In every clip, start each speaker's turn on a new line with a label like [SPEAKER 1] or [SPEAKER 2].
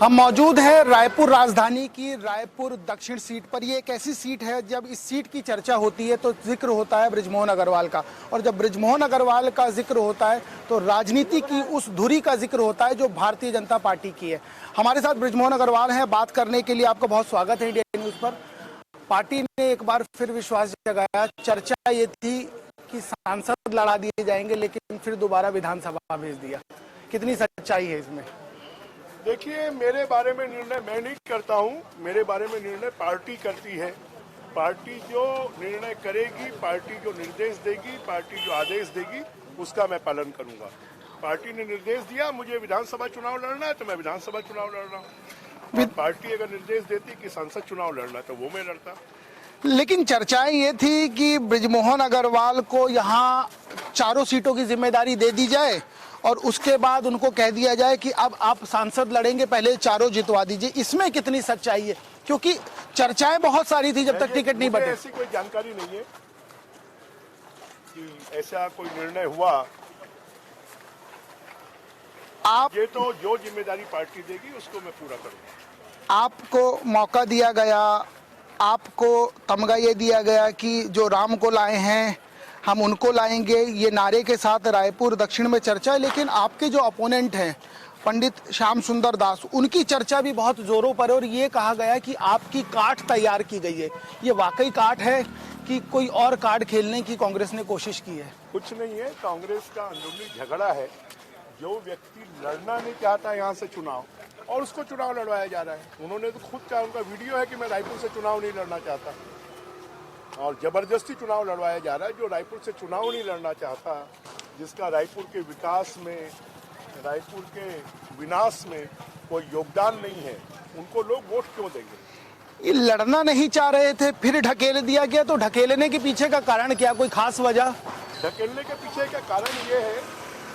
[SPEAKER 1] हम मौजूद हैं रायपुर राजधानी की रायपुर दक्षिण सीट पर। ये एक ऐसी सीट है जब इस सीट की चर्चा होती है तो जिक्र होता है बृजमोहन अग्रवाल का, और जब बृजमोहन अग्रवाल का जिक्र होता है तो राजनीति की उस धुरी का जिक्र होता है जो भारतीय जनता पार्टी की है। हमारे साथ बृजमोहन अग्रवाल हैं। बात करने के लिए आपका बहुत स्वागत है इंडिया न्यूज़ पर। पार्टी ने एक बार फिर विश्वास जगाया। चर्चा ये थी कि सांसद लड़ा दिए जाएंगे, लेकिन फिर दोबारा विधानसभा भेज दिया। कितनी सच्चाई है इसमें?
[SPEAKER 2] देखिए, मेरे बारे में निर्णय मैं नहीं करता हूं, मेरे बारे में निर्णय पार्टी करती है। पार्टी जो निर्णय करेगी, पार्टी जो निर्देश देगी, पार्टी जो आदेश देगी, उसका मैं पालन करूंगा। पार्टी ने निर्देश दिया मुझे विधानसभा चुनाव लड़ना है तो मैं विधानसभा चुनाव लड़ रहा हूँ। पार्टी अगर निर्देश देती कि संसद चुनाव लड़ना है तो वो मैं लड़ता।
[SPEAKER 1] लेकिन चर्चाएं ये थी कि बृजमोहन अग्रवाल को यहाँ चारों सीटों की जिम्मेदारी दे दी जाए और उसके बाद उनको कह दिया जाए कि अब आप सांसद लड़ेंगे, पहले चारों जितवा दीजिए। इसमें कितनी सच्चाई है? क्योंकि चर्चाएं बहुत सारी थी जब तक टिकट नहीं बटे।
[SPEAKER 2] ऐसी कोई जानकारी नहीं है कि ऐसा कोई निर्णय हुआ।
[SPEAKER 1] आप
[SPEAKER 2] ये तो जो जिम्मेदारी पार्टी देगी उसको मैं पूरा करूंगा।
[SPEAKER 1] आपको मौका दिया गया, आपको तमगा ये दिया गया कि जो राम को लाए हैं हम उनको लाएंगे, ये नारे के साथ रायपुर दक्षिण में चर्चा है। लेकिन आपके जो अपोनेंट हैं पंडित श्याम सुंदर दास, उनकी चर्चा भी बहुत जोरों पर है और ये कहा गया कि आपकी काट तैयार की गई है। ये वाकई काट है कि कोई और कार्ड खेलने की कांग्रेस ने कोशिश की है?
[SPEAKER 2] कुछ नहीं है, कांग्रेस का अंदरूनी झगड़ा है। जो व्यक्ति लड़ना नहीं चाहता यहाँ से चुनाव, और उसको चुनाव लड़वाया जा रहा है। उन्होंने तो खुद कहा, उनका वीडियो है कि मैं रायपुर से चुनाव नहीं लड़ना चाहता, और जबरदस्ती चुनाव लड़वाया जा रहा है। जो रायपुर से चुनाव नहीं लड़ना चाहता, जिसका रायपुर के विकास में, रायपुर के विनाश में कोई योगदान नहीं है, उनको लोग वोट क्यों देंगे?
[SPEAKER 1] ये लड़ना नहीं चाह रहे थे, फिर ढकेल दिया गया, तो ढकेलने के पीछे का कारण क्या? कोई खास वजह?
[SPEAKER 2] ढकेलने के पीछे का कारण ये है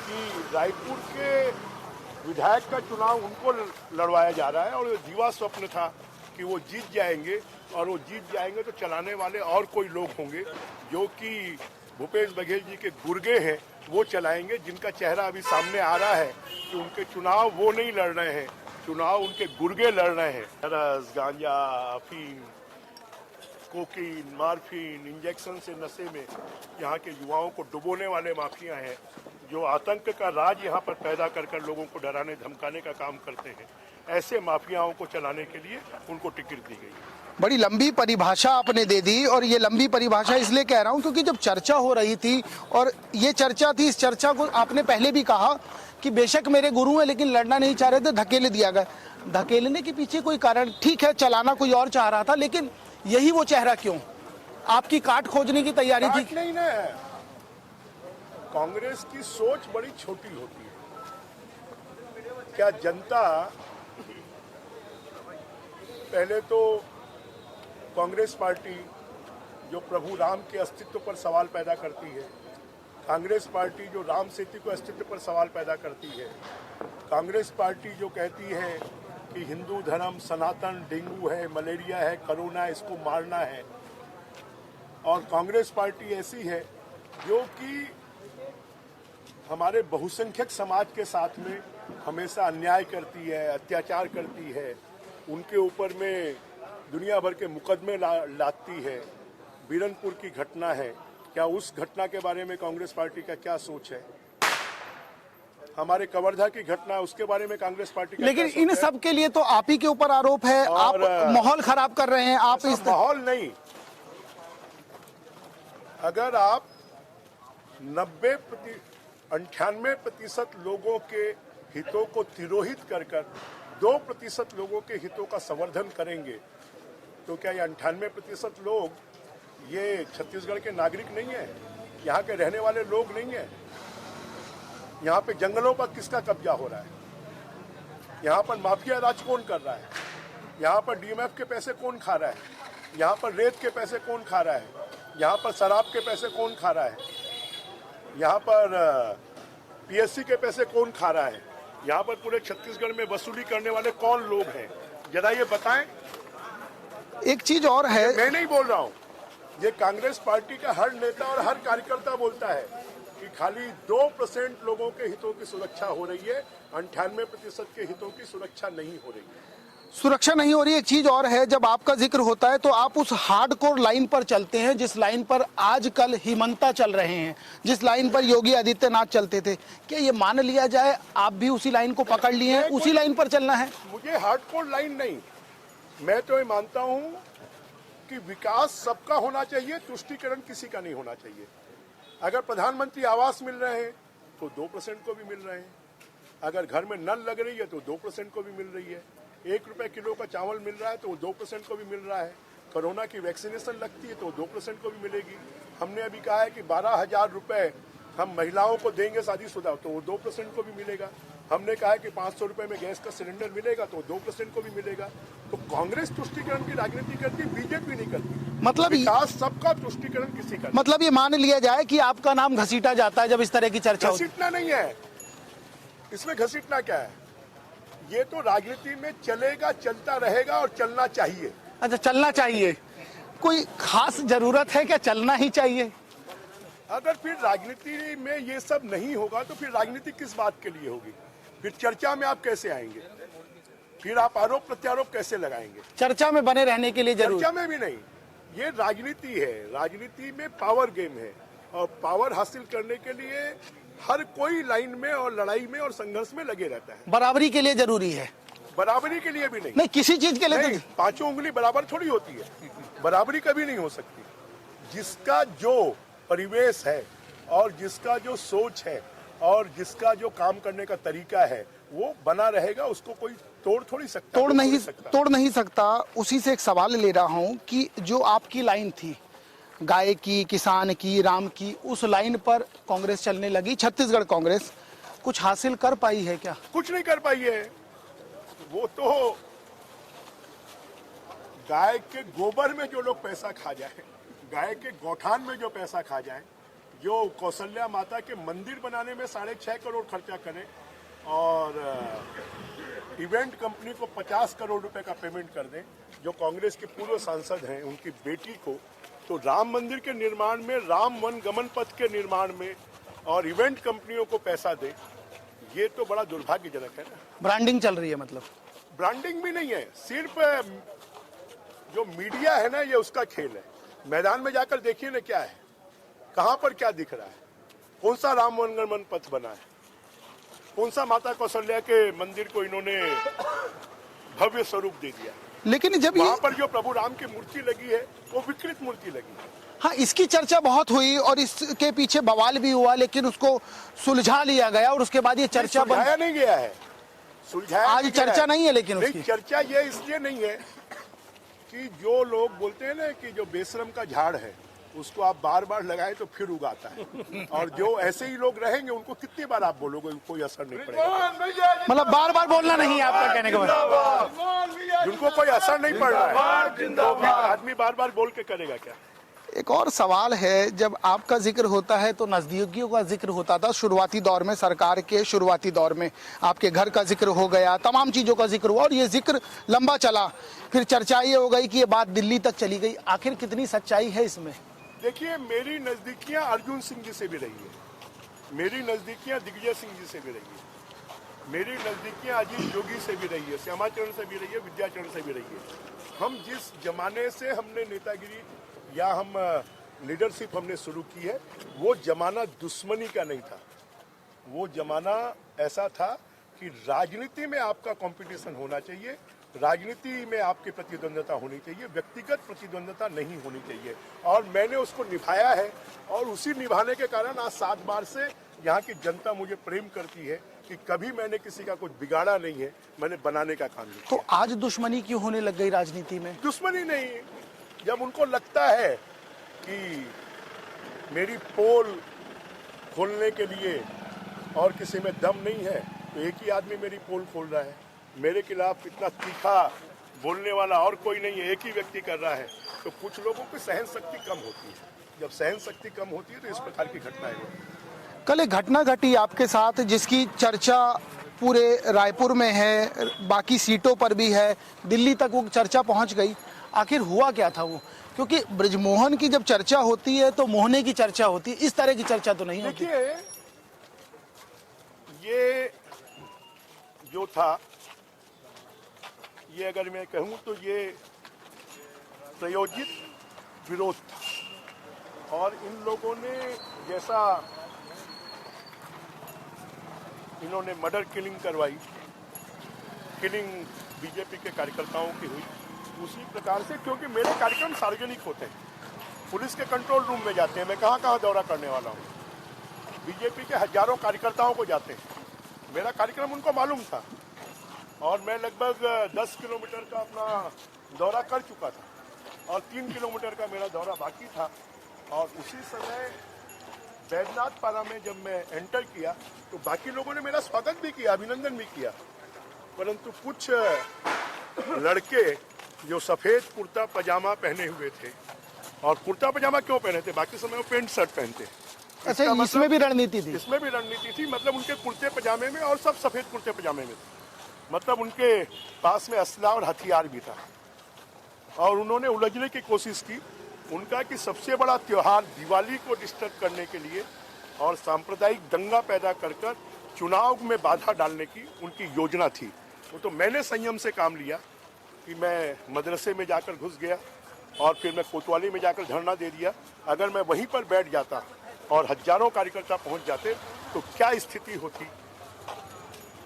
[SPEAKER 2] कि रायपुर के विधायक का चुनाव उनको लड़वाया जा रहा है, और जीवा स्वप्न था कि वो जीत जाएंगे, और वो जीत जाएंगे तो चलाने वाले और कोई लोग होंगे जो कि भूपेश बघेल जी के गुर्गे हैं, वो चलाएंगे। जिनका चेहरा अभी सामने आ रहा है कि उनके चुनाव वो नहीं लड़ रहे हैं, चुनाव उनके गुर्गे लड़ रहे हैं। रस, गांजा, अफीम, कोकीन, मार्फिन, इंजेक्शन से नशे में यहाँ के युवाओं को डुबोने वाले माफिया हैं, जो आतंक का राज यहाँ पर पैदा कर लोगों को डराने धमकाने का काम करते हैं। ऐसे माफियाओं को चलाने के लिए उनको टिकट दी गई।
[SPEAKER 1] बड़ी लंबी परिभाषा आपने दे दी, और ये लंबी परिभाषा इसलिए कह रहा हूँ क्योंकि जब चर्चा हो रही थी और ये चर्चा थी, इस चर्चा को आपने पहले भी कहा कि बेशक मेरे गुरु हैं लेकिन लड़ना नहीं चाह रहे थे, धकेल दिया गया। धकेलने के पीछे कोई कारण? ठीक है, चलाना कोई और चाह रहा था, लेकिन यही वो चेहरा क्यों? आपकी काट खोजने की तैयारी थी?
[SPEAKER 2] नहीं ना, कांग्रेस की सोच बड़ी छोटी होती है। क्या जनता, पहले तो कांग्रेस पार्टी जो प्रभु राम के अस्तित्व पर सवाल पैदा करती है, कांग्रेस पार्टी जो राम सेतु के अस्तित्व पर सवाल पैदा करती है, कांग्रेस पार्टी जो कहती है कि हिंदू धर्म सनातन, डेंगू है, मलेरिया है, कोरोना है, इसको मारना है, और कांग्रेस पार्टी ऐसी है जो कि हमारे बहुसंख्यक समाज के साथ में हमेशा अन्याय करती है, अत्याचार करती है, उनके ऊपर में दुनिया भर के मुकदमे लाती है। बीरनपुर की घटना है, क्या उस घटना के बारे में कांग्रेस पार्टी का क्या सोच है? हमारे कवर्धा की घटना है, उसके बारे में कांग्रेस पार्टी का
[SPEAKER 1] लेकिन इन सब के लिए तो आप ही के ऊपर आरोप है, आप माहौल खराब कर रहे हैं। आप इस
[SPEAKER 2] माहौल नहीं, अगर आप 98% लोगों के हितों को तिरोहित कर 2% लोगों के हितों का संवर्धन करेंगे, तो क्या ये 98% लोग ये छत्तीसगढ़ के नागरिक नहीं है? यहाँ के रहने वाले लोग नहीं है? यहाँ पे जंगलों पर किसका कब्जा हो रहा है? यहाँ पर माफिया राज कौन कर रहा है? यहाँ पर डीएमएफ के पैसे कौन खा रहा है? यहाँ पर रेत के पैसे कौन खा रहा है? यहाँ पर शराब के पैसे कौन खा रहा है? यहाँ पर पीएससी के पैसे कौन खा रहा है? यहाँ पर पूरे छत्तीसगढ़ में वसूली करने वाले कौन लोग हैं? जरा ये बताएं।
[SPEAKER 1] एक चीज और है,
[SPEAKER 2] मैं नहीं बोल रहा हूँ, ये कांग्रेस पार्टी का हर नेता और हर कार्यकर्ता बोलता है कि खाली 2% लोगों के हितों की सुरक्षा हो रही है, 98% के हितों की सुरक्षा नहीं हो रही है।
[SPEAKER 1] सुरक्षा नहीं हो रही। एक चीज और है, जब आपका जिक्र होता है तो आप उस हार्डकोर लाइन पर चलते हैं जिस लाइन पर आजकल हिमंता चल रहे हैं, जिस लाइन पर योगी आदित्यनाथ चलते थे। क्या ये मान लिया जाए आप भी उसी लाइन को पकड़ लिए हैं, उसी लाइन पर चलना है?
[SPEAKER 2] मुझे हार्डकोर लाइन नहीं, मैं तो ये मानता हूं कि विकास सबका होना चाहिए, तुष्टीकरण किसी का नहीं होना चाहिए। अगर प्रधानमंत्री आवास मिल रहे हैं तो 2% को भी मिल रहे हैं, अगर घर में नल लग रही है तो 2% को भी मिल रही है, 1 रुपए किलो का चावल मिल रहा है तो 2% को भी मिल रहा है, कोरोना की वैक्सीनेशन लगती है तो 2% को भी मिलेगी। हमने अभी कहा है कि 12,000 रुपए हम महिलाओं को देंगे शादीशुदा तो वो 2% को भी मिलेगा। हमने कहा है कि 500 रुपए में गैस का सिलेंडर मिलेगा तो 2% को भी मिलेगा। तो कांग्रेस तुष्टीकरण की राजनीति करती, बीजेपी नहीं करती।
[SPEAKER 1] मतलब
[SPEAKER 2] विकास सबका, तुष्टीकरण किसी का।
[SPEAKER 1] मतलब ये मान लिया जाए कि आपका नाम घसीटा जाता है जब इस तरह की चर्चा होती है?
[SPEAKER 2] घसीटना नहीं है, इसमें घसीटना क्या है? ये तो राजनीति में चलेगा, चलता रहेगा और चलना चाहिए।
[SPEAKER 1] अच्छा, चलना चाहिए। कोई खास जरूरत है क्या, चलना ही चाहिए?
[SPEAKER 2] अगर फिर राजनीति में ये सब नहीं होगा तो फिर राजनीति किस बात के लिए होगी? फिर चर्चा में आप कैसे आएंगे? फिर आप आरोप प्रत्यारोप कैसे लगाएंगे?
[SPEAKER 1] चर्चा में बने रहने के लिए जरूर?
[SPEAKER 2] चर्चा में भी नहीं, ये राजनीति है। राजनीति में पावर गेम है और पावर हासिल करने के लिए हर कोई लाइन में और लड़ाई में और संघर्ष में लगे रहता है।
[SPEAKER 1] बराबरी के लिए जरूरी है?
[SPEAKER 2] बराबरी के लिए भी नहीं,
[SPEAKER 1] नहीं किसी चीज के लिए
[SPEAKER 2] नहीं, पांचों उंगली बराबर थोड़ी होती है, बराबरी कभी नहीं हो सकती। जिसका जो परिवेश है और जिसका जो सोच है और जिसका जो काम करने का तरीका है वो बना रहेगा, उसको कोई तोड़ थोड़ी सकता,
[SPEAKER 1] तोड़ नहीं सकता। उसी से एक सवाल ले रहा हूं कि जो आपकी लाइन थी, गाय की, किसान की, राम की, उस लाइन पर कांग्रेस चलने लगी। छत्तीसगढ़ कांग्रेस कुछ हासिल कर पाई है क्या?
[SPEAKER 2] कुछ नहीं कर पाई है। वो तो गाय के गोबर में जो लोग पैसा खा जाए, गाय के गौठान में जो पैसा खा जाए, जो कौशल्या माता के मंदिर बनाने में 6.5 करोड़ खर्चा करें और इवेंट कंपनी को 50 करोड़ रुपए का पेमेंट कर दें, जो कांग्रेस के पूर्व सांसद हैं उनकी बेटी को, तो राम मंदिर के निर्माण में, राम वन गमन पथ के निर्माण में और इवेंट कंपनियों को पैसा दे, ये तो बड़ा दुर्भाग्यजनक है ना।
[SPEAKER 1] ब्रांडिंग चल रही है? मतलब
[SPEAKER 2] ब्रांडिंग भी नहीं है, सिर्फ जो मीडिया है ना, ये उसका खेल है। मैदान में जाकर देखिए ना क्या है, कहां पर क्या दिख रहा है, कौन सा राम वन गमन पथ बना है, कौन सा माता कौशल्या के मंदिर को इन्होंने भव्य स्वरूप दे दिया।
[SPEAKER 1] लेकिन जब
[SPEAKER 2] वहां पर जो प्रभु राम की मूर्ति लगी है वो विकृत मूर्ति लगी है।
[SPEAKER 1] हाँ, इसकी चर्चा बहुत हुई और इसके पीछे बवाल भी हुआ, लेकिन उसको सुलझा लिया गया और उसके बाद ये चर्चा
[SPEAKER 2] सुलझाया नहीं गया है, सुलझाया
[SPEAKER 1] आज चर्चा नहीं है। लेकिन उसकी
[SPEAKER 2] चर्चा ये इसलिए नहीं है कि जो लोग बोलते हैं ना कि जो बेशरम का झाड़ है उसको आप बार बार लगाए तो फिर उगाता है, और जो ऐसे ही लोग रहेंगे उनको कितनी बार आप बोलोगे कोई असर नहीं पड़ेगा।
[SPEAKER 1] मतलब बार बार बोलना नहीं है आपका कहने का मतलब?
[SPEAKER 2] जिनको कोई असर नहीं पड़ रहा है तो फिर आदमी बार बार बोल के करेगा क्या?
[SPEAKER 1] एक और सवाल है, जब आपका जिक्र होता है तो नजदीकियों का जिक्र होता था शुरुआती दौर में, सरकार के शुरुआती दौर में आपके घर का जिक्र हो गया, तमाम चीजों का जिक्र हुआ और ये जिक्र लंबा चला। फिर चर्चा ये हो गई कि ये बात दिल्ली तक चली गई। आखिर कितनी सच्चाई है इसमें?
[SPEAKER 2] देखिए, मेरी नजदीकियां अर्जुन सिंह जी से भी रही है, मेरी नजदीकियां दिग्विजय सिंह जी से भी रही है, मेरी नजदीकियां अजीत जोगी से भी रही है, श्यामाचरण से भी रही है, विद्याचरण से भी रही है। हम जिस जमाने से हमने नेतागिरी या हम लीडरशिप हमने शुरू की है, वो जमाना दुश्मनी का नहीं था। वो जमाना ऐसा था कि राजनीति में आपका कंपटीशन होना चाहिए, राजनीति में आपकी प्रतिद्वंदता होनी चाहिए, व्यक्तिगत प्रतिद्वंदता नहीं होनी चाहिए। और मैंने उसको निभाया है और उसी निभाने के कारण आज 7 बार से यहाँ की जनता मुझे प्रेम करती है कि कभी मैंने किसी का कुछ बिगाड़ा नहीं है, मैंने बनाने का काम किया।
[SPEAKER 1] तो आज दुश्मनी क्यों होने लग गई राजनीति में?
[SPEAKER 2] दुश्मनी नहीं, जब उनको लगता है कि मेरी पोल खोलने के लिए और किसी में दम नहीं है तो एक ही आदमी मेरी पोल खोल रहा है, मेरे खिलाफ इतना तीखा बोलने वाला और कोई नहीं है, एक ही व्यक्ति कर रहा है, तो कुछ लोगों की सहन शक्ति कम होती है। जब सहन शक्ति कम होती है तो इस प्रकार की घटनाएं होती हैं।
[SPEAKER 1] कल एक घटना घटी आपके साथ जिसकी चर्चा पूरे रायपुर में है, बाकी सीटों पर भी है, दिल्ली तक वो चर्चा पहुंच गई। आखिर हुआ क्या था वो? क्योंकि ब्रिजमोहन की जब चर्चा होती है तो मोहने की चर्चा होती है, इस तरह की चर्चा तो नहीं होती।
[SPEAKER 2] देखिए, ये जो था, ये अगर मैं कहूं तो ये प्रयोजित विरोध था, और इन लोगों ने जैसा इन्होंने मर्डर किलिंग करवाई, किलिंग बीजेपी के कार्यकर्ताओं की हुई, उसी प्रकार से, क्योंकि मेरे कार्यक्रम सार्वजनिक होते हैं, पुलिस के कंट्रोल रूम में जाते हैं, मैं कहाँ कहाँ दौरा करने वाला हूँ, बीजेपी के हजारों कार्यकर्ताओं को जाते हैं, मेरा कार्यक्रम उनको मालूम था, और मैं लगभग 10 किलोमीटर का अपना दौरा कर चुका था और 3 किलोमीटर का मेरा दौरा बाकी था। और उसी समय बैद्यनाथ पारा में जब मैं एंटर किया तो बाकी लोगों ने मेरा स्वागत भी किया, अभिनंदन भी किया, परंतु कुछ लड़के जो सफेद कुर्ता पजामा पहने हुए थे, और कुर्ता पजामा क्यों पहने थे, बाकी समय वो पेंट शर्ट पहनते।
[SPEAKER 1] अच्छा, इसमें भी रणनीति थी?
[SPEAKER 2] इसमें भी रणनीति थी, मतलब उनके कुर्ते पजामे में, और सब सफेद कुर्ते पजामे में थे, मतलब उनके पास में असला और हथियार भी था, और उन्होंने उलझने की कोशिश की। उनका कि सबसे बड़ा त्योहार दिवाली को डिस्टर्ब करने के लिए और सांप्रदायिक दंगा पैदा कर चुनाव में बाधा डालने की उनकी योजना थी। वो तो मैंने संयम से काम लिया कि मैं मदरसे में जाकर घुस गया और फिर मैं कोतवाली में जाकर धरना दे दिया। अगर मैं वहीं पर बैठ जाता और हजारों कार्यकर्ता पहुंच जाते तो क्या स्थिति होती,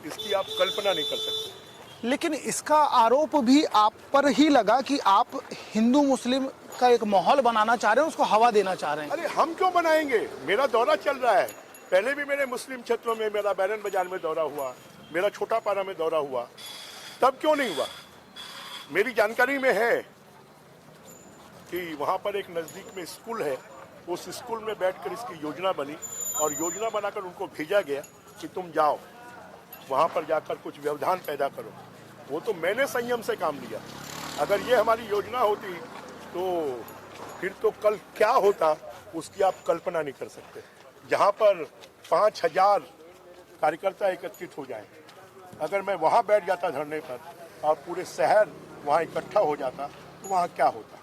[SPEAKER 2] इसकी आप कल्पना नहीं कर सकते।
[SPEAKER 1] लेकिन इसका आरोप भी आप पर ही लगा कि आप हिंदू मुस्लिम का एक माहौल बनाना चाह रहे हैं, उसको हवा देना चाह रहे हैं।
[SPEAKER 2] अरे हम क्यों बनाएंगे, मेरा दौरा चल रहा है, पहले भी मेरे मुस्लिम क्षेत्रों में, मेरा बैरन बाजार में दौरा हुआ, मेरा छोटा पारा में दौरा हुआ, तब क्यों नहीं हुआ। मेरी जानकारी में है कि वहाँ पर एक नज़दीक में स्कूल है, उस स्कूल में बैठकर इसकी योजना बनी और योजना बनाकर उनको भेजा गया कि तुम जाओ वहाँ पर जाकर कुछ व्यवधान पैदा करो। वो तो मैंने संयम से काम लिया। अगर ये हमारी योजना होती तो फिर तो कल क्या होता उसकी आप कल्पना नहीं कर सकते। जहाँ पर 5000 कार्यकर्ता एकत्रित हो जाएं, अगर मैं वहाँ बैठ जाता धरने पर और पूरे शहर वहाँ इकट्ठा हो जाता तो वहाँ क्या होता।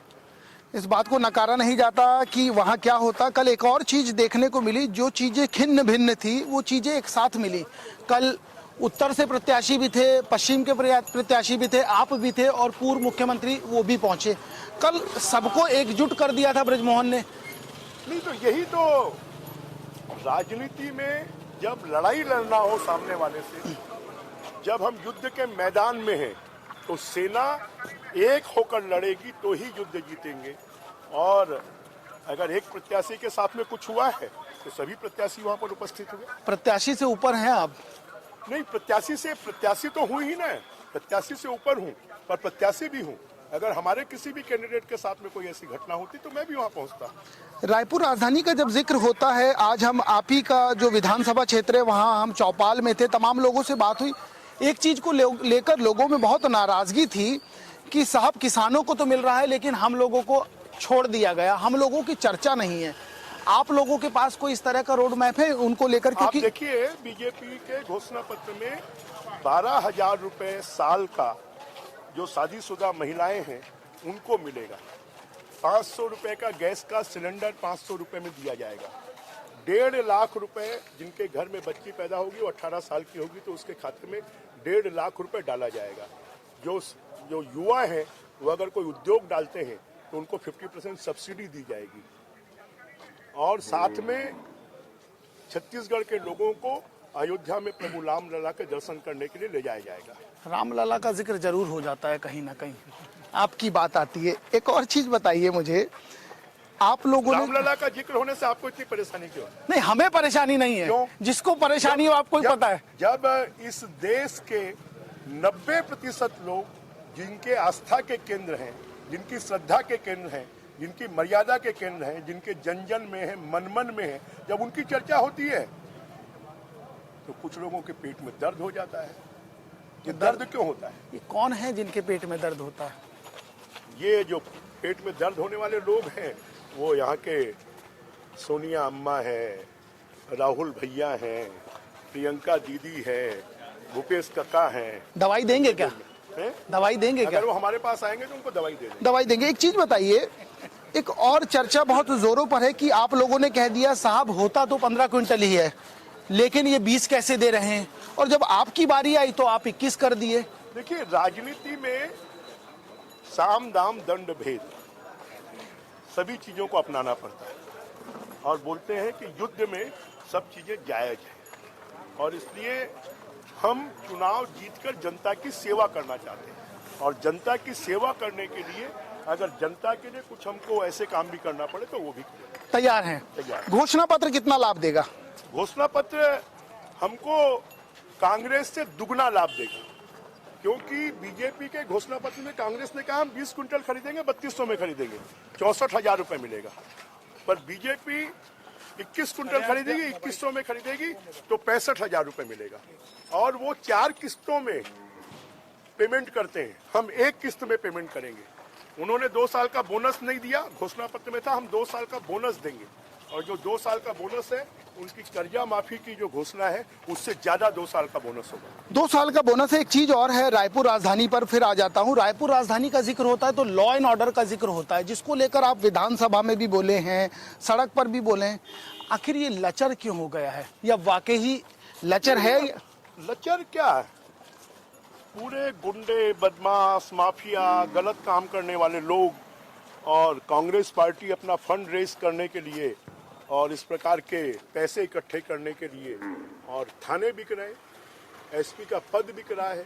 [SPEAKER 1] इस बात को नकारा नहीं जाता कि वहाँ क्या होता। कल एक और चीज़ देखने को मिली, जो चीज़ें खिन्न भिन्न थी वो चीज़ें एक साथ मिली। कल उत्तर से प्रत्याशी भी थे, पश्चिम के प्रत्याशी भी थे, आप भी थे और पूर्व मुख्यमंत्री वो भी पहुंचे। कल सबको एकजुट कर दिया था ब्रिजमोहन ने।
[SPEAKER 2] नहीं तो यही तो राजनीति में, जब लड़ाई लड़ना हो सामने वाले से, जब हम युद्ध के मैदान में हैं तो सेना एक होकर लड़ेगी तो ही युद्ध जीतेंगे। और अगर एक प्रत्याशी के साथ में कुछ हुआ है तो सभी प्रत्याशी वहां पर उपस्थित हुए।
[SPEAKER 1] प्रत्याशी से ऊपर हैं आप?
[SPEAKER 2] नहीं, प्रत्याशी तो हूँ ही ना, प्रत्याशी से ऊपर हूँ पर प्रत्याशी भी हूँ। अगर हमारे किसी भी कैंडिडेट के साथ में कोई ऐसी घटना होती तो मैं भी वहाँ पहुँचता।
[SPEAKER 1] रायपुर राजधानी का जब जिक्र होता है, आज हम आप ही का जो विधानसभा क्षेत्र है वहाँ हम चौपाल में थे, तमाम लोगों से बात हुई। एक चीज को लेकर लोगों में बहुत नाराजगी थी कि साहब किसानों को तो मिल रहा है लेकिन हम लोगों को छोड़ दिया गया, हम लोगों की चर्चा नहीं है। आप लोगों के पास कोई इस तरह का रोड मैप है उनको लेकर?
[SPEAKER 2] आप देखिए, बीजेपी के घोषणा पत्र में 12,000 रुपए साल का जो शादीशुदा महिलाएं हैं उनको मिलेगा। 500 रुपए का गैस का सिलेंडर 500 रुपए में दिया जाएगा। 1.5 लाख रुपए जिनके घर में बच्ची पैदा होगी, वो 18 साल की होगी तो उसके खाते में 1.5 लाख रुपए डाला जाएगा। जो युवा हैं वो अगर कोई उद्योग डालते हैं तो उनको 50% सब्सिडी दी जाएगी। और साथ में छत्तीसगढ़ के लोगों को अयोध्या में प्रभु रामलला के दर्शन करने के लिए ले जाया जाएगा।
[SPEAKER 1] रामलला का जिक्र जरूर हो जाता है कहीं ना कहीं, आपकी बात आती है। एक और चीज बताइए मुझे, आप लोगों ने
[SPEAKER 2] रामलला का जिक्र होने से आपको इतनी परेशानी क्यों?
[SPEAKER 1] नहीं, हमें परेशानी नहीं है।
[SPEAKER 2] क्यों?
[SPEAKER 1] जिसको परेशानी हो आपको ही पता है।
[SPEAKER 2] जब इस देश के 90% लोग जिनके आस्था के केंद्र हैं, जिनकी श्रद्धा के केंद्र हैं, जिनकी मर्यादा के केंद्र हैं, जिनके जन जन में है, मन मन में है, जब उनकी चर्चा होती है तो कुछ लोगों के पेट में दर्द हो जाता है। ये दर्द क्यों होता है?
[SPEAKER 1] ये कौन है जिनके पेट में दर्द होता है?
[SPEAKER 2] ये जो पेट में दर्द होने वाले लोग हैं वो यहाँ के सोनिया अम्मा है, राहुल भैया हैं, प्रियंका दीदी है, भूपेश काका हैं।
[SPEAKER 1] दवाई देंगे क्या?
[SPEAKER 2] है?
[SPEAKER 1] दवाई देंगे क्या?
[SPEAKER 2] अगर वो हमारे पास आएंगे तो उनको दवाई दे देंगे।
[SPEAKER 1] दवाई देंगे। एक चीज बताइए, एक और चर्चा बहुत जोरों पर है कि आप लोगों ने कह दिया साहब होता तो 15 क्विंटल ही है, लेकिन ये 20 कैसे दे रहे हैं, और जब आपकी बारी आई तो आप 21 कर दिए।
[SPEAKER 2] देखिए, राजनीति में साम दाम दंड भेद सभी चीजों को अपनाना पड़ता है, और बोलते हैं कि युद्ध में सब चीजें जायज है, और इसलिए हम चुनाव जीतकर जनता की सेवा करना चाहते हैं, और जनता की सेवा करने के लिए अगर जनता के लिए कुछ हमको ऐसे काम भी करना पड़े तो वो भी
[SPEAKER 1] तैयार हैं।
[SPEAKER 2] तैयार।
[SPEAKER 1] घोषणा पत्र कितना लाभ देगा?
[SPEAKER 2] घोषणा पत्र हमको कांग्रेस से दुगना लाभ देगा, क्योंकि बीजेपी के घोषणा पत्र में कांग्रेस ने कहा हम 20 क्विंटल खरीदेंगे, 3200 में खरीदेंगे, 64,000 रुपए मिलेगा। पर बीजेपी 21 क्विंटल खरीदेगी, 2100 में खरीदेगी तो 65,000 रुपए मिलेगा, और वो 4 किस्तों में पेमेंट करते हैं, हम एक किस्त में पेमेंट करेंगे। उन्होंने 2 साल का बोनस नहीं दिया, घोषणा पत्र में था हम 2 साल का बोनस देंगे, और जो 2 साल का बोनस है उनकी कर्जा माफी की जो घोषणा है उससे ज्यादा 2 साल का बोनस होगा।
[SPEAKER 1] 2 साल का बोनस है। एक चीज और है, रायपुर राजधानी पर फिर आ जाता हूँ। रायपुर राजधानी का जिक्र होता है तो लॉ एंड ऑर्डर का जिक्र होता है, जिसको लेकर आप विधानसभा में भी बोले हैं, सड़क पर भी बोले हैं। आखिर ये लचर क्यों हो गया है, या वाकई ही लचर है?
[SPEAKER 2] लचर क्या है? पूरे गुंडे, बदमाश, माफिया, गलत काम करने वाले लोग, और कांग्रेस पार्टी अपना फंड रेज करने के लिए और इस प्रकार के पैसे इकट्ठे करने के लिए, और थाने बिक रहे, एसपी का पद बिक रहा है,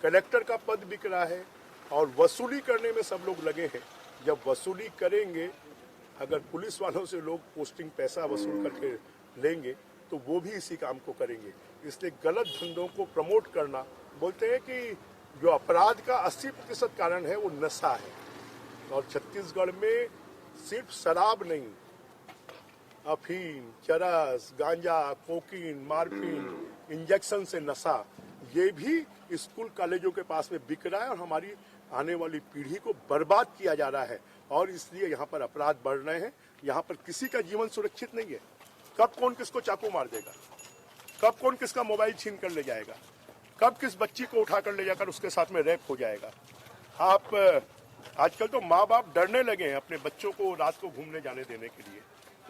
[SPEAKER 2] कलेक्टर का पद बिक रहा है, और वसूली करने में सब लोग लगे हैं। जब वसूली करेंगे, अगर पुलिस वालों से लोग पोस्टिंग पैसा वसूल करके लेंगे तो वो भी इसी काम को करेंगे। इसलिए गलत धंधों को प्रमोट करना, बोलते हैं कि जो अपराध का 80% कारण है वो नशा है, और छत्तीसगढ़ में सिर्फ शराब नहीं, अफीम, चरस, गांजा, कोकीन, मार्फिन, इंजेक्शन से नशा, ये भी स्कूल कॉलेजों के पास में बिक रहा है, और हमारी आने वाली पीढ़ी को बर्बाद किया जा रहा है, और इसलिए यहाँ पर अपराध बढ़ रहे हैं। यहाँ पर किसी का जीवन सुरक्षित नहीं है। कब कौन किसको चाकू मार देगा, कब कौन किसका मोबाइल छीन कर ले जाएगा, कब किस बच्ची को उठाकर ले जाकर उसके साथ में रेप हो जाएगा। आप आजकल तो माँ बाप डरने लगे हैं अपने बच्चों को रात को घूमने जाने देने के लिए,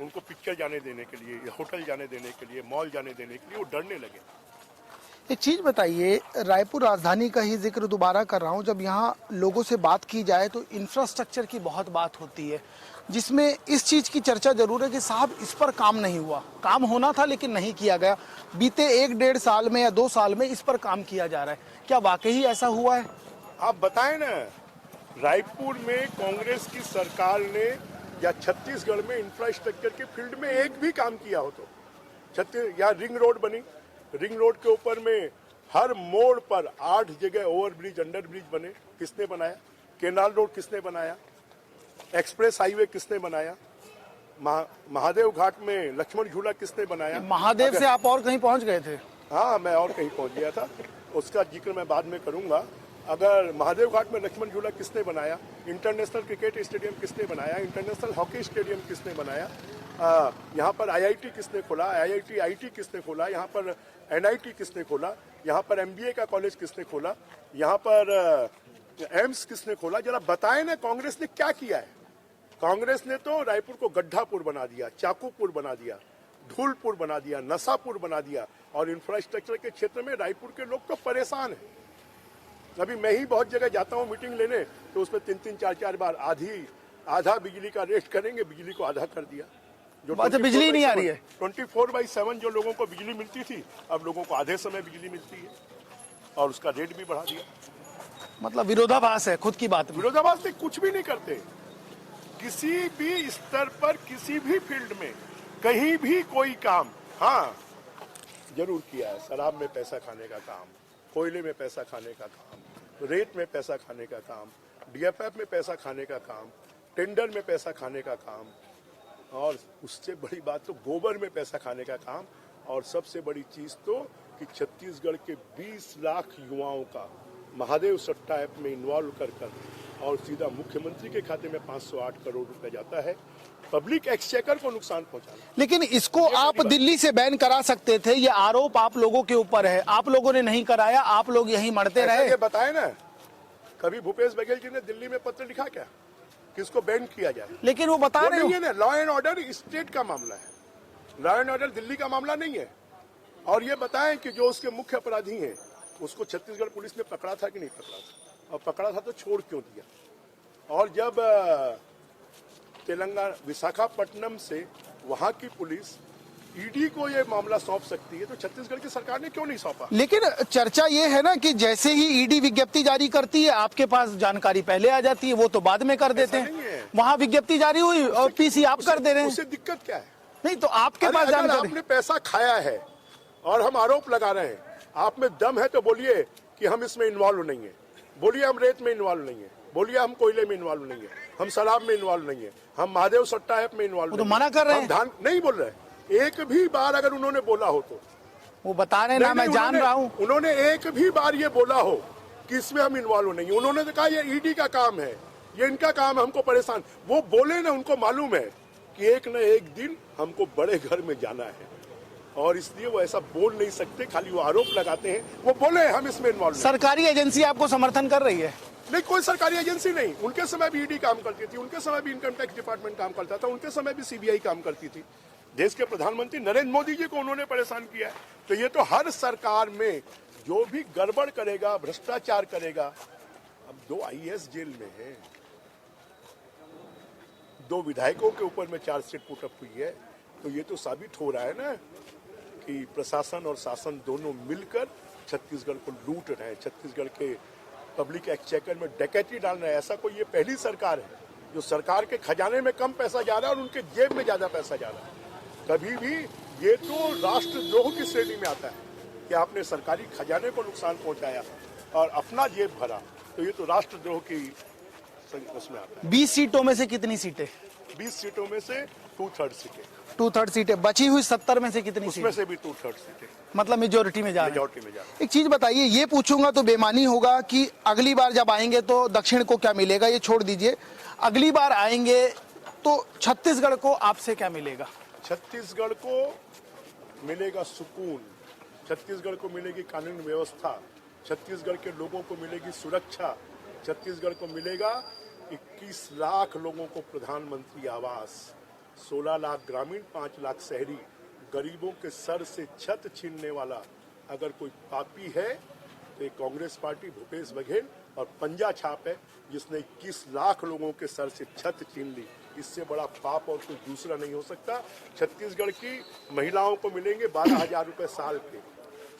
[SPEAKER 2] उनको पिक्चर जाने देने के लिए, होटल जाने देने के लिए, मॉल जाने देने के लिए वो डरने लगे।
[SPEAKER 1] एक चीज बताइए, रायपुर राजधानी का ही जिक्र दोबारा कर रहा हूँ, जब यहाँ लोगों से बात की जाए तो इंफ्रास्ट्रक्चर की बहुत बात होती है, जिसमें इस चीज की चर्चा जरूर है कि साहब इस पर काम नहीं हुआ, काम होना था लेकिन नहीं किया गया। बीते 1-1.5 साल में या 2 साल में इस पर काम किया जा रहा है, क्या वाकई ही ऐसा हुआ है? आप
[SPEAKER 2] बताएं ना, रायपुर में कांग्रेस की सरकार ने या छत्तीसगढ़ में इंफ्रास्ट्रक्चर के फील्ड में एक भी काम किया हो तो? यहाँ रिंग रोड बनी, रिंग रोड के ऊपर में हर मोड़ पर 8 जगह ओवरब्रिज, अंडर ब्रिज बने, किसने बनाया? केनाल रोड किसने बनाया? एक्सप्रेस हाईवे किसने बनाया? महादेव घाट में लक्ष्मण झूला किसने बनाया?
[SPEAKER 1] महादेव से आप और कहीं पहुंच गए थे?
[SPEAKER 2] हाँ, मैं और कहीं पहुंच गया था, उसका जिक्र मैं बाद में करूंगा। अगर महादेव घाट में लक्ष्मण झूला किसने बनाया? इंटरनेशनल क्रिकेट स्टेडियम किसने बनाया? इंटरनेशनल हॉकी स्टेडियम किसने बनाया? यहाँ पर आईआईटी किसने खोला? आईटी किसने खोला? यहाँ पर एनआईटी किसने खोला? यहाँ पर एमबीए का कॉलेज किसने खोला? यहाँ पर एम्स किसने खोला? जरा बताएं ना, कांग्रेस ने क्या किया है? कांग्रेस ने तो रायपुर को गड्ढापुर बना दिया, चाकूपुर बना दिया, धूलपुर बना दिया, नशापुर बना दिया, और इंफ्रास्ट्रक्चर के क्षेत्र में रायपुर के लोग तो परेशान हैं। अभी मैं ही बहुत जगह जाता हूँ मीटिंग लेने, तो उसमें 3-3, 4-4 बार आधा बिजली का रेस्ट करेंगे, बिजली को आधा कर दिया।
[SPEAKER 1] जो बिजली नहीं आ रही है,
[SPEAKER 2] 24/7 जो लोगों को बिजली मिलती थी, अब लोगों को आधे समय बिजली मिलती है, और उसका रेट भी बढ़ा दिया।
[SPEAKER 1] मतलब विरोधाभास है खुद की बात में।
[SPEAKER 2] विरोधाभास से कुछ भी नहीं करते। किसी भी स्तर पर, किसी भी फील्ड में, कहीं भी कोई काम हाँ जरूर किया है। शराब में पैसा खाने का काम, कोयले में पैसा खाने का काम, रेत में पैसा खाने का काम, डीएफएफ में पैसा खाने का काम, टेंडर में पैसा खाने का काम, और उससे बड़ी बात तो गोबर में पैसा खाने का काम, और सबसे बड़ी चीज तो कि छत्तीसगढ़ के 20 लाख युवाओं का महादेव सट्टा ऐप में इन्वॉल्व कर और सीधा मुख्यमंत्री के खाते में 508 करोड़ रुपए जाता है, पब्लिक एक्सचेकर को नुकसान पहुंचाना।
[SPEAKER 1] लेकिन इसको आप दिल्ली से बैन करा सकते थे, ये आरोप आप लोगों के ऊपर है, आप लोगों ने नहीं कराया, आप लोग यहीं मरते रहे।
[SPEAKER 2] ये बताए ना, कभी भूपेश बघेल जी ने दिल्ली में पत्र लिखा क्या कि इसको बैन किया जाए।
[SPEAKER 1] लेकिन वो बता
[SPEAKER 2] वो
[SPEAKER 1] रहे
[SPEAKER 2] नहीं
[SPEAKER 1] हो
[SPEAKER 2] है ना, लॉ एंड ऑर्डर स्टेट का मामला है, लॉ एंड ऑर्डर दिल्ली का मामला नहीं है। और ये बताएं कि जो उसके मुख्य अपराधी हैं उसको छत्तीसगढ़ पुलिस ने पकड़ा था कि नहीं पकड़ा था, और पकड़ा था तो छोड़ क्यों दिया। और जब तेलंगाना विशाखापट्टनम से वहां की पुलिस ईडी को ये मामला सौंप सकती है तो छत्तीसगढ़ की सरकार ने क्यों नहीं सौंपा।
[SPEAKER 1] लेकिन चर्चा ये है ना कि जैसे ही ईडी विज्ञप्ति जारी करती है आपके पास जानकारी पहले आ जाती है, वो तो बाद में कर देते
[SPEAKER 2] नहीं है।
[SPEAKER 1] हैं। वहां विज्ञप्ति जारी हुई और पीसी आप कर दे रहे हैं।
[SPEAKER 2] उससे दिक्कत क्या है?
[SPEAKER 1] नहीं तो आपके
[SPEAKER 2] अरे
[SPEAKER 1] पास
[SPEAKER 2] अगर
[SPEAKER 1] जानकारी,
[SPEAKER 2] आपने पैसा खाया है और हम आरोप लगा रहे हैं, आप में दम है तो बोलिए कि हम इसमें इन्वॉल्व नहीं है, बोलिए हम रेत में इन्वॉल्व नहीं है, बोलिए हम कोयले में इन्वॉल्व नहीं है, हम शराब में इन्वॉल्व नहीं है, हम महादेव सट्टा ऐप में इन्वॉल्व
[SPEAKER 1] वो तो मना कर रहे हैं।
[SPEAKER 2] धान नहीं बोल रहे। एक भी बार अगर उन्होंने बोला हो तो,
[SPEAKER 1] वो बता रहे हैं ना, मैं जान रहा हूँ।
[SPEAKER 2] उन्होंने एक भी बार ये बोला हो कि इसमें हम इन्वॉल्व नहीं, उन्होंने तो कहा ये ईडी का काम है, ये इनका काम है, हमको परेशान। वो बोले ना, उनको मालूम है कि एक न एक दिन हमको बड़े घर में जाना है और इसलिए वो ऐसा बोल नहीं सकते, खाली वो आरोप लगाते हैं। वो बोले हम इसमें इन्वॉल्व।
[SPEAKER 1] सरकारी एजेंसी आपको समर्थन कर रही है?
[SPEAKER 2] नहीं, कोई सरकारी एजेंसी नहीं। उनके समय भी ईडी काम करती थी, उनके समय भी इनकम टैक्स डिपार्टमेंट काम करता था, उनके समय भी सीबीआई काम करती थी। देश के प्रधानमंत्री नरेंद्र मोदी जी को उन्होंने परेशान किया है। तो ये तो हर सरकार में जो भी गड़बड़ करेगा, भ्रष्टाचार करेगा। अब 2 आईएएस जेल में है, 2 विधायकों के ऊपर में चार्जशीट पुटअप हुई है, तो ये तो साबित हो रहा है ना कि प्रशासन और शासन दोनों मिलकर छत्तीसगढ़ को लूट रहे हैं, छत्तीसगढ़ के पब्लिक एक्सचेकर में डकैती डाल रहे हैं। ऐसा कोई ये पहली सरकार है जो सरकार के खजाने में कम पैसा जा रहा है और उनके जेब में ज्यादा पैसा जा रहा है। कभी भी ये तो राष्ट्रद्रोह की श्रेणी में आता है कि आपने सरकारी खजाने को नुकसान पहुंचाया और अपना जेब भरा, तो ये तो राष्ट्रद्रोह की उसमें आता है।
[SPEAKER 1] 20 सीटों में से कितनी सीटें?
[SPEAKER 2] 20 सीटों में से 2/3 सीटें।
[SPEAKER 1] 2/3 सीटें बची हुई 70 में से कितनी
[SPEAKER 2] उसमें
[SPEAKER 1] सीटें?
[SPEAKER 2] से भी 2/3 सीटें
[SPEAKER 1] मतलब मेजोरिटी में जा रहे हैं।
[SPEAKER 2] मेजॉरिटी में जा रहे हैं।
[SPEAKER 1] एक चीज बताइए, ये पूछूंगा तो बेमानी होगा कि अगली बार जब आएंगे तो दक्षिण को क्या मिलेगा, ये छोड़ दीजिए। अगली बार आएंगे तो छत्तीसगढ़ को आपसे क्या मिलेगा?
[SPEAKER 2] छत्तीसगढ़ को मिलेगा सुकून, छत्तीसगढ़ को मिलेगी कानून व्यवस्था, छत्तीसगढ़ के लोगों को मिलेगी सुरक्षा, छत्तीसगढ़ को मिलेगा 21 लाख लोगों को प्रधानमंत्री आवास, 16 लाख ग्रामीण, 5 लाख शहरी। गरीबों के सर से छत छीनने वाला अगर कोई पापी है तो ये कांग्रेस पार्टी, भूपेश बघेल और पंजा छाप है जिसने 21 लाख लोगों के सर से छत छीन ली। इससे बड़ा पाप और कोई दूसरा नहीं हो सकता। छत्तीसगढ़ की महिलाओं को मिलेंगे 12,000 रुपए साल के,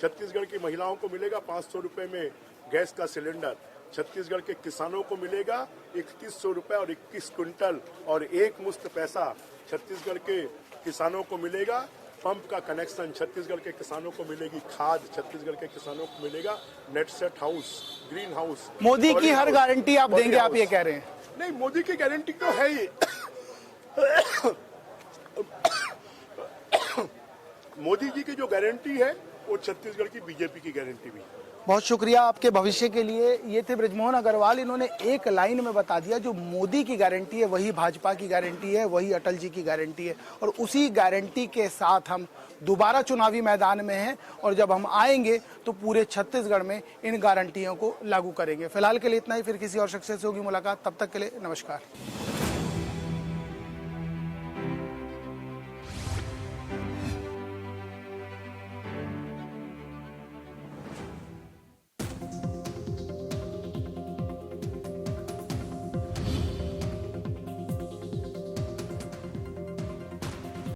[SPEAKER 2] छत्तीसगढ़ की महिलाओं को मिलेगा 500 रुपए में गैस का सिलेंडर, छत्तीसगढ़ के किसानों को मिलेगा 3100 रुपए और 21 क्विंटल और एक मुश्त पैसा। छत्तीसगढ़ के किसानों को मिलेगा पंप का कनेक्शन, छत्तीसगढ़ के किसानों को मिलेगी खाद, छत्तीसगढ़ के किसानों को मिलेगा net set house, green house.
[SPEAKER 1] Modi की हर गारंटी आप देंगे, आप ये कह रहे हैं?
[SPEAKER 2] नहीं, मोदी की गारंटी तो है ही। मोदी जी की जो गारंटी है वो छत्तीसगढ़ की बीजेपी की गारंटी भी है।
[SPEAKER 1] बहुत शुक्रिया आपके भविष्य के लिए। ये थे बृजमोहन अग्रवाल। इन्होंने एक लाइन में बता दिया, जो मोदी की गारंटी है वही भाजपा की गारंटी है, वही अटल जी की गारंटी है, और उसी गारंटी के साथ हम दोबारा चुनावी मैदान में हैं और जब हम आएंगे तो पूरे छत्तीसगढ़ में इन गारंटियों को लागू करेंगे। फिलहाल के लिए इतना ही, फिर किसी और शख्स से होगी मुलाकात। तब तक के लिए नमस्कार।